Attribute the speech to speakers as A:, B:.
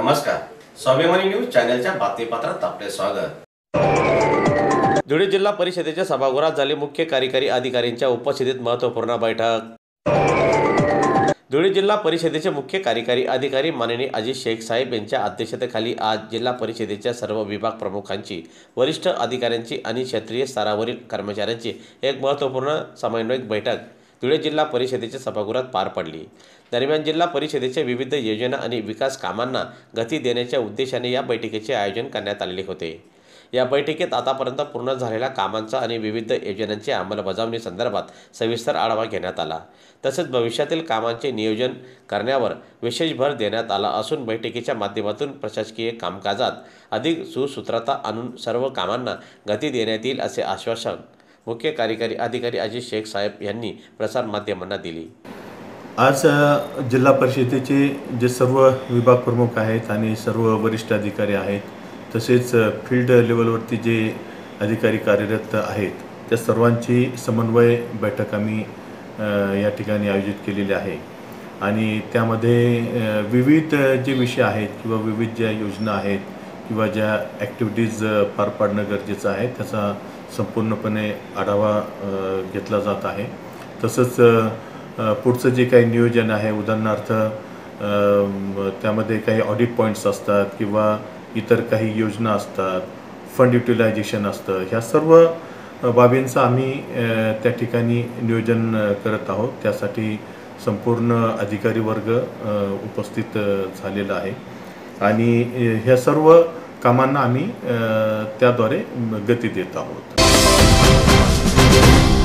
A: नमस्कार, स्वाभिमानी न्यूज चॅनलच्या बातमीपत्रात आपले स्वागत। धुळे जिल्हा परिषदेच्या सभागृहात झाली मुख्य कार्यकारी अधिकाऱ्यांच्या उपस्थितीत महत्त्वपूर्ण बैठक। धुळे जिल्हा परिषदेचे मुख्य कार्यकारी अधिकारी माननीय अजित शेख साहेब यांच्या अध्यक्षतेखाली आज जिल्हा परिषदेच्या सर्व विभाग प्रमुखांची, वरिष्ठ अधिकाऱ्यांची आणि क्षेत्रीय स्तरावरील कर्मचाऱ्यांची एक महत्त्वपूर्ण समन्वयक बैठक धुळे जिल्हा परिषदेच्या सभागृहात पार पडली। दरम्यान जिल्हा परिषदेच्या विविध योजना आणि विकास कामांना गती देण्याच्या उद्देशाने या बैठकीचे आयोजन करण्यात आलेले होते। या बैठकीत आतापर्यंत पूर्ण झालेल्या कामांचा आणि विविध योजनांच्या अंमलबजावणी संदर्भात सविस्तर आढावा घेण्यात आला। तसेच भविष्यातील कामांचे नियोजन करण्यावर विशेष भर देण्यात आला असून बैठकीच्या माध्यमातून प्रशासकीय कामकाजात अधिक सुसूत्रता आणून सर्व कामांना गती देण्यात येईल असे आश्वासन मुख्य कार्यकारी अधिकारी अजित शेख साहेब यांनी प्रसार माध्यमांना दिली।
B: आज जिल्हा परिषदेचे जे सर्व विभाग प्रमुख आहेत आणि सर्व वरिष्ठ अधिकारी आहेत, तसेच फील्ड लेवलवरती जे अधिकारी कार्यरत आहेत, त्या सर्वांची समन्वय बैठक आम्ही या ठिकाणी आयोजित केलेली आहे। आणि त्यामध्ये विविध जे विषय आहेत किंवा विविध ज्या योजना आहेत किंवा ज्या ॲक्टिव्हिटीज पार पाडणं गरजेचं आहे त्याचा संपूर्णपणे आढावा घेतला जात आहे। तसंच पुढचं जे काही नियोजन आहे, उदाहरणार्थ त्यामध्ये काही ऑडिट पॉईंट्स असतात किंवा इतर काही योजना असतात, फंड युटिलायझेशन असतं, ह्या सर्व बाबींचं आम्ही त्या ठिकाणी नियोजन करत आहोत। त्यासाठी संपूर्ण अधिकारी वर्ग उपस्थित झालेला आहे आणि ह्या सर्व कामांना आम्ही त्याद्वारे गती देत आहोत।